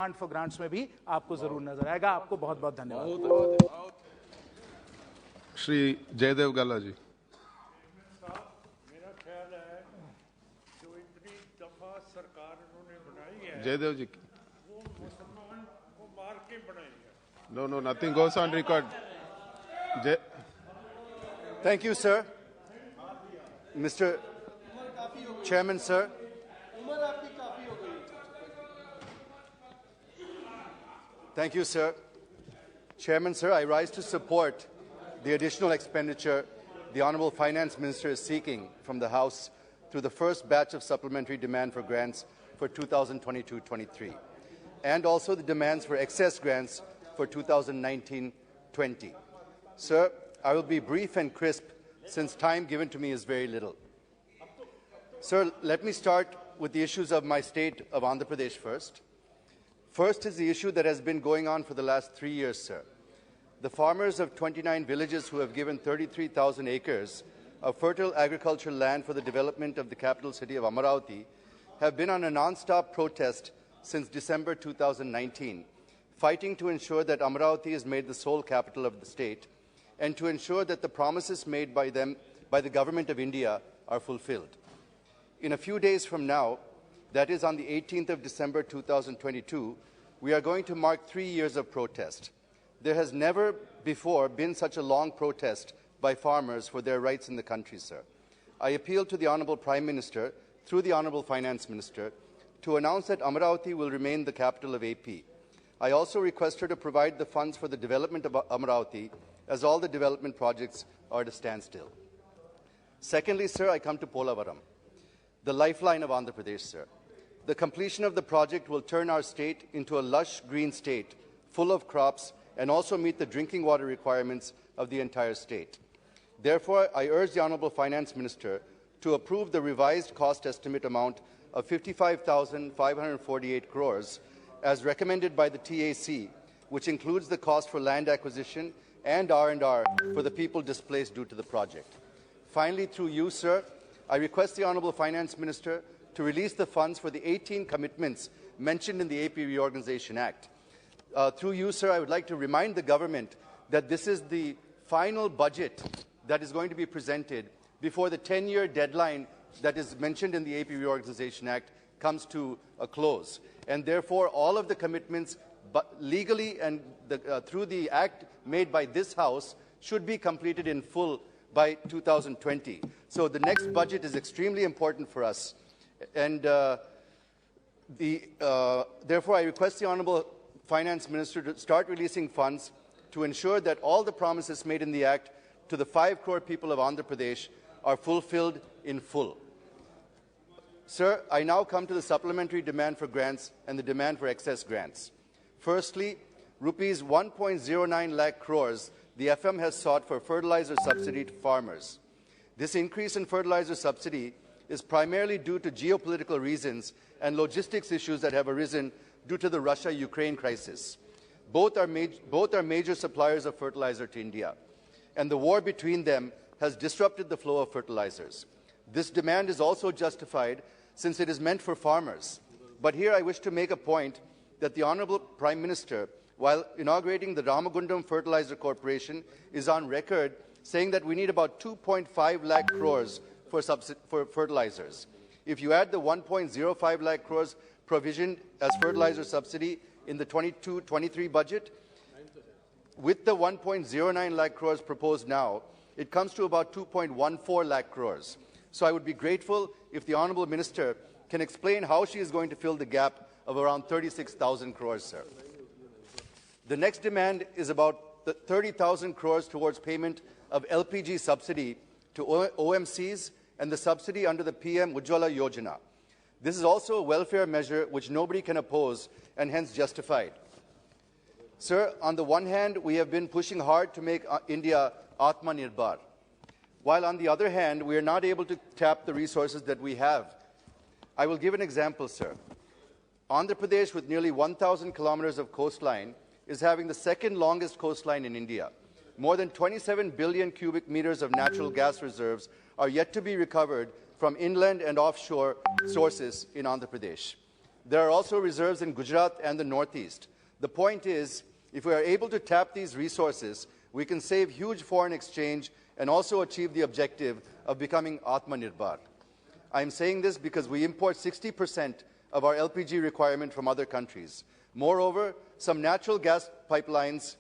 Demand for grants में भी आपको जरूर नजर आएगा। आपको बहुत बहुत धन्यवाद। श्री जयदेव गाला जी। मेरा ख्याल है जो इतनी दफा सरकार उन्होंने बनाई है जयदेव जी, वो मुसलमान को मार के बनाई है। no, nothing goes on record. Thank you, sir. Mr. Chairman, sir. Thank you, sir. Chairman, sir, I rise to support the additional expenditure the Honourable Finance Minister is seeking from the House through the first batch of supplementary demand for grants for 2022-23, and also the demands for excess grants for 2019-20. Sir, I will be brief and crisp since time given to me is very little. Sir, let me start with the issues of my state of Andhra Pradesh first. First is the issue that has been going on for the last 3 years, sir. The farmers of 29 villages who have given 33,000 acres of fertile agricultural land for the development of the capital city of Amaravati have been on a non-stop protest since December 2019, fighting to ensure that Amaravati is made the sole capital of the state and to ensure that the promises made by them by the Government of India are fulfilled. In a few days from now, that is on the 18th of December 2022, we are going to mark 3 years of protest. There has never before been such a long protest by farmers for their rights in the country, sir. I appeal to the Honourable Prime Minister, through the Honourable Finance Minister, to announce that Amaravati will remain the capital of AP. I also request her to provide the funds for the development of Amaravati, as all the development projects are at a standstill. Secondly, sir, I come to Polavaram, the lifeline of Andhra Pradesh, sir. The completion of the project will turn our state into a lush green state, full of crops, and also meet the drinking water requirements of the entire state. Therefore, I urge the Honourable Finance Minister to approve the revised cost estimate amount of 55,548 crores as recommended by the TAC, which includes the cost for land acquisition and R&R for the people displaced due to the project. Finally, through you, sir, I request the Honourable Finance Minister to release the funds for the 18 commitments mentioned in the AP Reorganisation Act. Through you, sir, I would like to remind the government that this is the final budget that is going to be presented before the 10-year deadline that is mentioned in the AP Reorganisation Act comes to a close. And therefore, all of the commitments legally and through the act made by this House should be completed in full by 2020. So the next budget is extremely important for us. And therefore, I request the Honourable Finance Minister to start releasing funds to ensure that all the promises made in the Act to the 5 crore people of Andhra Pradesh are fulfilled in full. Sir, I now come to the supplementary demand for grants and the demand for excess grants. Firstly, rupees 1.09 lakh crores the FM has sought for fertilizer subsidy to farmers. This increase in fertilizer subsidy is primarily due to geopolitical reasons and logistics issues that have arisen due to the Russia-Ukraine crisis. Both are major suppliers of fertilizer to India, and the war between them has disrupted the flow of fertilizers. This demand is also justified since it is meant for farmers. But here I wish to make a point that the Honourable Prime Minister, while inaugurating the Ramagundam Fertilizer Corporation, is on record saying that we need about 2.5 lakh crores for fertilizers. If you add the 1.05 lakh crores provisioned as fertilizer subsidy in the 22-23 budget, with the 1.09 lakh crores proposed now, it comes to about 2.14 lakh crores. So I would be grateful if the Honourable Minister can explain how she is going to fill the gap of around 36,000 crores, sir. The next demand is about the 30,000 crores towards payment of LPG subsidy to OMCs and the subsidy under the PM Ujjwala Yojana. This is also a welfare measure which nobody can oppose and hence justified. Sir, on the one hand, we have been pushing hard to make India Atmanirbhar, while on the other hand, we are not able to tap the resources that we have. I will give an example, sir. Andhra Pradesh, with nearly 1,000 kilometers of coastline, is having the second longest coastline in India. More than 27 billion cubic meters of natural gas reserves are yet to be recovered from inland and offshore sources in Andhra Pradesh. There are also reserves in Gujarat and the Northeast. The point is, if we are able to tap these resources, we can save huge foreign exchange and also achieve the objective of becoming Atmanirbhar. I am saying this because we import 60% of our LPG requirement from other countries. Moreover, some natural gas pipelines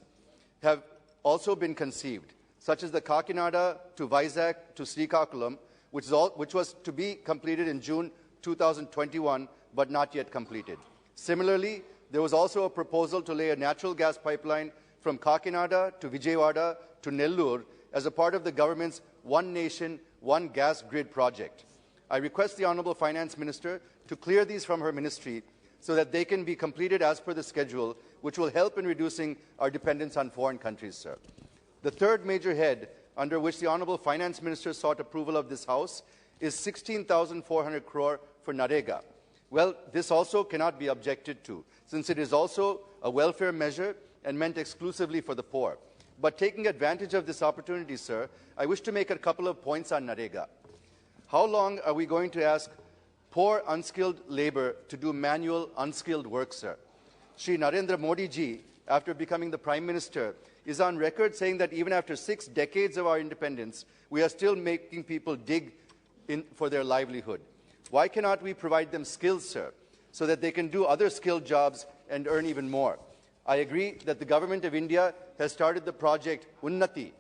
have also been conceived, such as the Kakinada to Vizag to Srikakulam, which was to be completed in June 2021, but not yet completed. Similarly, there was also a proposal to lay a natural gas pipeline from Kakinada to Vijayawada to Nellore as a part of the government's One Nation, One Gas Grid project. I request the Honourable Finance Minister to clear these from her ministry so that they can be completed as per the schedule, which will help in reducing our dependence on foreign countries, sir. The third major head under which the Honourable Finance Minister sought approval of this House is 16,400 crore for Narega. Well, this also cannot be objected to, since it is also a welfare measure and meant exclusively for the poor. But taking advantage of this opportunity, sir, I wish to make a couple of points on Narega. How long are we going to ask poor, unskilled labour to do manual, unskilled work, sir? Shri Narendra Modi ji, after becoming the Prime Minister, is on record saying that even after 6 decades of our independence, we are still making people dig in for their livelihood. Why cannot we provide them skills, sir, so that they can do other skilled jobs and earn even more? I agree that the Government of India has started the project Unnati,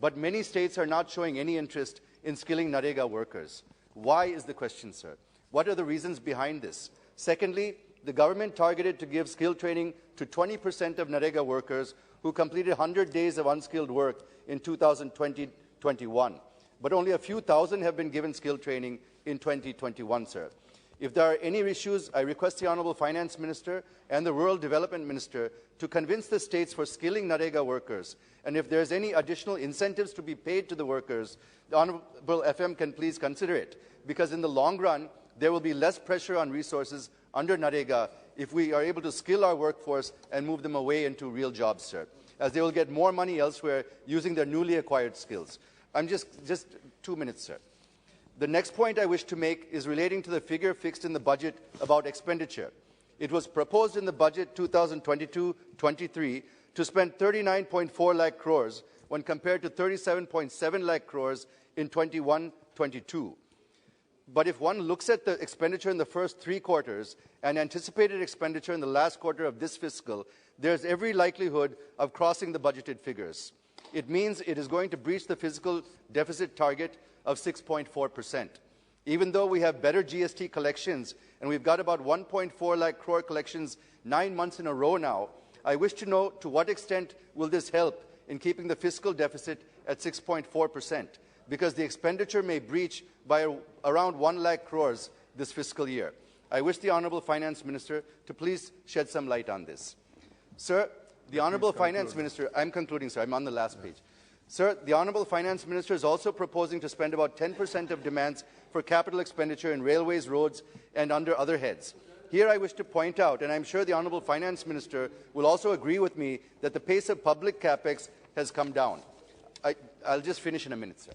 but many states are not showing any interest in skilling Narega workers. Why is the question, sir? What are the reasons behind this? Secondly, the government targeted to give skill training to 20% of Narega workers who completed 100 days of unskilled work in 2020-21. But only a few thousand have been given skill training in 2021, sir. If there are any issues, I request the Honourable Finance Minister and the Rural Development Minister to convince the states for skilling Narega workers. And if there is any additional incentives to be paid to the workers, the Honourable FM can please consider it, because in the long run, there will be less pressure on resources under Narega if we are able to skill our workforce and move them away into real jobs, sir, as they will get more money elsewhere using their newly acquired skills. I'm just 2 minutes, sir. The next point I wish to make is relating to the figure fixed in the budget about expenditure. It was proposed in the budget 2022-23 to spend 39.4 lakh crores when compared to 37.7 lakh crores in 21-22. But if one looks at the expenditure in the first 3 quarters and anticipated expenditure in the last quarter of this fiscal, there's every likelihood of crossing the budgeted figures. It means it is going to breach the fiscal deficit target of 6.4%. Even though we have better GST collections, and we've got about 1.4 lakh crore collections 9 months in a row now, I wish to know to what extent will this help in keeping the fiscal deficit at 6.4%, because the expenditure may breach by around 1 lakh crores this fiscal year. I wish the Honourable Finance Minister to please shed some light on this. Sir, the Honourable Finance Minister, I'm concluding, sir, I'm on the last page. Sir, the Honourable Finance Minister is also proposing to spend about 10% of demands for capital expenditure in railways, roads, and under other heads. Here I wish to point out, and I'm sure the Honourable Finance Minister will also agree with me, that the pace of public capex has come down. I'll just finish in a minute, sir.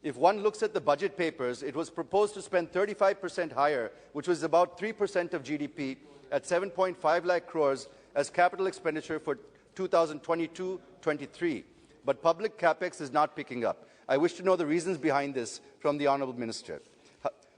If one looks at the budget papers, it was proposed to spend 35% higher, which was about 3% of GDP, at 7.5 lakh crores as capital expenditure for 2022-23. But public capex is not picking up. I wish to know the reasons behind this from the Honourable Minister.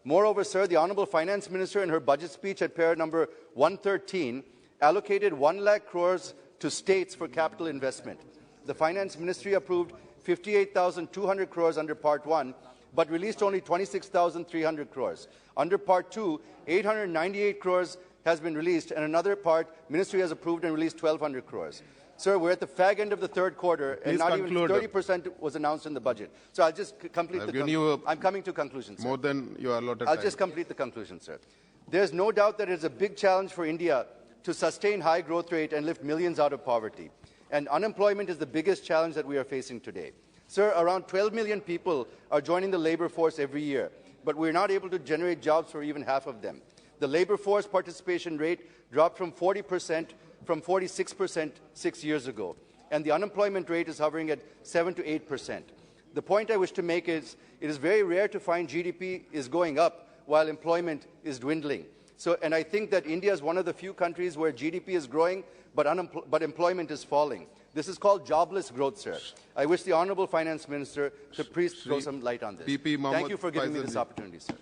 Moreover, sir, the Honourable Finance Minister in her budget speech at para number 113 allocated 1 lakh crores to states for capital investment. The Finance Ministry approved 58,200 crores under Part 1, but released only 26,300 crores. Under Part 2, 898 crores has been released, and another part, Ministry has approved and released 1,200 crores. Sir, we're at the fag end of the third quarter, and not even 30% was announced in the budget. So I'll just complete the conclusion. I'm coming to conclusion, sir. More than your allotted I'll time. just complete the conclusion, sir. There's no doubt that it is a big challenge for India to sustain high growth rate and lift millions out of poverty. And unemployment is the biggest challenge that we are facing today. Sir, around 12 million people are joining the labour force every year, but we're not able to generate jobs for even half of them. The labour force participation rate dropped from 40% from 46% 6 years ago, and the unemployment rate is hovering at 7 to 8%. The point I wish to make is, it is very rare to find GDP is going up while employment is dwindling. So, and I think that India is one of the few countries where GDP is growing, but employment is falling. This is called jobless growth, sir. I wish the Honorable Finance Minister to please throw some light on this. Thank you for giving me this opportunity, sir.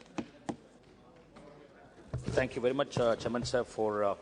Thank you very much, Chairman, sir, for